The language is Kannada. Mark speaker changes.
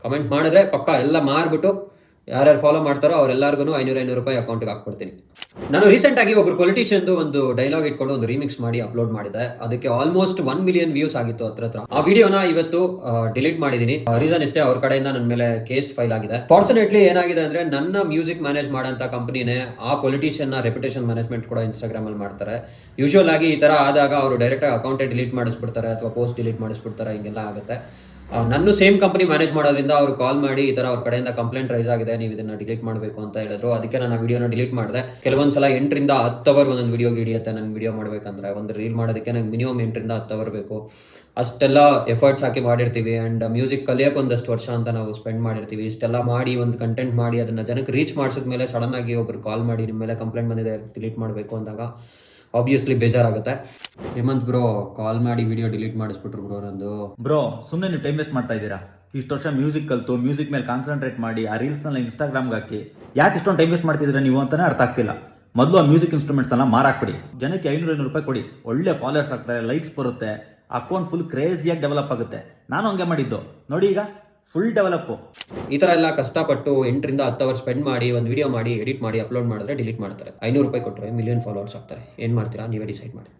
Speaker 1: ಕಮೆಂಟ್ ಮಾಡಿದ್ರೆ ಪಕ್ಕ ಎಲ್ಲ ಮಾರ್ಬಿಟ್ಟು ಯಾರ್ಯಾರು ಫಾಲೋ ಮಾಡ್ತಾರೋ ಅವರೆಲ್ಲರಿಗೂ 500 ರೂಪಾಯಿ ಅಕೌಂಟ್ಗೆ ಹಾಕ್ಬಿಡ್ತೀನಿ. ನಾನು ರೀಸೆಂಟಾಗಿ ಒಬ್ರು ಪೊಲಿಟಿಷಿಯನ್ದು ಒಂದು ಡೈಲಾಗ್ ಇಟ್ಕೊಂಡು ಒಂದು ರೀಮಿಕ್ಸ್ ಮಾಡಿ ಅಪ್ಲೋಡ್ ಮಾಡಿದೆ. ಅದಕ್ಕೆ ಆಲ್ಮೋಸ್ಟ್ 1 ಮಿಲಿಯನ್ ವ್ಯೂಸ್ ಆಗಿತ್ತು ಹತ್ರ. ಆ ವಿಡಿಯೋನ ಇವತ್ತು ಡಿಲೀಟ್ ಮಾಡಿದ್ದೀನಿ. ರೀಸನ್ ಇಷ್ಟೇ, ಅವ್ರ ಕಡೆಯಿಂದ ನನ್ನ ಮೇಲೆ ಕೇಸ್ ಫೈಲ್ ಆಗಿದೆ. ಫಾರ್ಚುನೇಟ್ಲಿ ಏನಾಗಿದೆ ಅಂದ್ರೆ ನನ್ನ ಮ್ಯೂಸಿಕ್ ಮ್ಯಾನೇಜ್ ಮಾಡೋಂಥ ಕಂಪನಿನೇ ಆ ಪೊಲಿಟಿಷಿಯನ್ನ ರೆಪ್ಯುಟೇಷನ್ ಮ್ಯಾನೇಜ್ಮೆಂಟ್ ಕೂಡ ಇನ್ಸ್ಟಾಗ್ರಾಮ್ ಅಲ್ಲಿ ಮಾಡ್ತಾರೆ. ಯೂಶುವಲ್ ಆಗಿ ಈ ತರ ಆದಾಗ ಅವರು ಡೈರೆಕ್ಟ್ ಅಕೌಂಟೇ ಡಿಲೀಟ್ ಮಾಡಿಸ್ಬಿಡ್ತಾರೆ ಅಥವಾ ಪೋಸ್ಟ್ ಡಿಲೀಟ್ ಮಾಡಿಸ್ಬಿಡ್ತಾರೆ, ಹಿಂಗೆಲ್ಲ ಆಗುತ್ತೆ. ನನ್ನ ಸೇಮ್ ಕಂಪನಿ ಮ್ಯಾನೇಜ್ ಮಾಡೋದ್ರಿಂದ ಅವರು ಕಾಲ್ ಮಾಡಿ ಈ ತರ ಅವ್ರ ಕಡೆಯಿಂದ ಕಂಪ್ಲೇಂಟ್ ರೈಸ್ ಆಗಿದೆ, ನೀವು ಇದನ್ನ ಡಿಲೀಟ್ ಮಾಡಬೇಕು ಅಂತ ಹೇಳಿದ್ರು. ಅದಕ್ಕೆ ನಾನು ವಿಡಿಯೋನ ಡಿಲೀಟ್ ಮಾಡಿದೆ. ಕೆಲವೊಂದ್ಸಲ 8 ರಿಂದ 10 ಅವರ್ ಒಂದೊಂದು ವಿಡಿಯೋಗೆ ಹಿಡಿಯುತ್ತೆ. ನನ್ನ ವಿಡಿಯೋ ಮಾಡಬೇಕಂದ್ರೆ ಒಂದು ರೀಲ್ ಮಾಡೋದಕ್ಕೆ ನಂಗೆ ಮಿನಿಮಮ್ 8 ರಿಂದ 10 ಅವರ್ ಬೇಕು. ಅಷ್ಟೆಲ್ಲ ಎಫರ್ಟ್ಸ್ ಹಾಕಿ ಮಾಡಿರ್ತೀವಿ. ಆ್ಯಂಡ್ ಮ್ಯೂಸಿಕ್ ಕಲಿಯೋಕೆ ಒಂದಷ್ಟು ವರ್ಷ ಅಂತ ನಾವು ಸ್ಪೆಂಡ್ ಮಾಡಿರ್ತೀವಿ. ಇಷ್ಟೆಲ್ಲ ಮಾಡಿ ಒಂದು ಕಂಟೆಂಟ್ ಮಾಡಿ ಅದನ್ನ ಜನಕ್ಕೆ ರೀಚ್ ಮಾಡಿಸಿದ್ಮೇಲೆ ಸಡನ್ ಆಗಿ ಒಬ್ರು ಕಾಲ್ ಮಾಡಿ ನಿಮ್ಮ ಮೇಲೆ ಕಂಪ್ಲೇಂಟ್ ಬಂದಿದೆ ಡಿಲೀಟ್ ಮಾಡಬೇಕು ಅಂದಾಗ ಆಬ್ವಿಯಸ್ಲಿ ಬೇಜಾರಾಗುತ್ತೆ. ಹೇಮಂತ್ ಬ್ರೋ ಕಾಲ್ ಮಾಡಿ ವಿಡಿಯೋ ಡಿಲೀಟ್ ಮಾಡಿಸ್ಬಿಟ್ರು ಬ್ರೋ ನಂದು.
Speaker 2: ಬ್ರೋ ಸುಮ್ಮನೆ ನೀವು ಟೈಮ್ ವೇಸ್ಟ್ ಮಾಡ್ತಾ ಇದ್ದೀರಾ. ಇಷ್ಟು ವರ್ಷ ಮ್ಯೂಸಿಕ್ ಕಲಿತು ಮ್ಯೂಸಿಕ್ ಮೇಲೆ ಕಾನ್ಸಂಟ್ರೇಟ್ ಮಾಡಿ ಆ ರೀಲ್ಸ್ನೆಲ್ಲ ಇನ್ಸ್ಟಾಗ್ರಾಮ್ಗೆ ಹಾಕಿ ಯಾಕೆ ಇಷ್ಟೊಂದು ಟೈಮ್ ವೇಸ್ಟ್ ಮಾಡ್ತಿದ್ದೀರಾ ನೀವು ಅಂತಾನೆ ಅರ್ಥ ಆಗ್ತಿಲ್ಲ. ಮೊದಲು ಆ ಮ್ಯೂಸಿಕ್ ಇನ್ಸ್ಟ್ರೂಮೆಂಟ್ಸ್ನೆಲ್ಲ ಮಾರಾಕ್ಬಿಡಿ, ಜನಕ್ಕೆ 500 ರೂಪಾಯಿ ಕೊಡಿ, ಒಳ್ಳೆ ಫಾಲೋವರ್ಸ್ ಆಗ್ತಾರೆ, ಲೈಕ್ಸ್ ಬರುತ್ತೆ, ಅಕೌಂಟ್ ಫುಲ್ ಕ್ರೇಜಿಯಾಗಿ ಡೆವಲಪ್ ಆಗುತ್ತೆ. ನಾನು ಹಂಗೆ ಮಾಡಿದ್ದು ನೋಡಿ, ಈಗ ಫುಲ್ ಡೆವಲಪ್ಪು.
Speaker 1: ಈ ಥರ ಎಲ್ಲ ಕಷ್ಟಪಟ್ಟು 8 ರಿಂದ 10 ಅವರ್ ಸ್ಪೆಂಡ್ ಮಾಡಿ ಒಂದು ವಿಡಿಯೋ ಮಾಡಿ ಎಡಿಟ್ ಮಾಡಿ ಅಪ್ಲೋಡ್ ಮಾಡಿದ್ರೆ ಡಿಲೀಟ್ ಮಾಡ್ತಾರೆ. 500 ರೂಪಾಯಿ ಕೊಟ್ಟರೆ ಮಿಲಿಯನ್ ಫಾಲೋವರ್ಸ್ ಆಗ್ತಾರೆ. ಏನು ಮಾಡ್ತೀರಾ ನೀವೇ ಡಿಸೈಡ್ ಮಾಡಿ.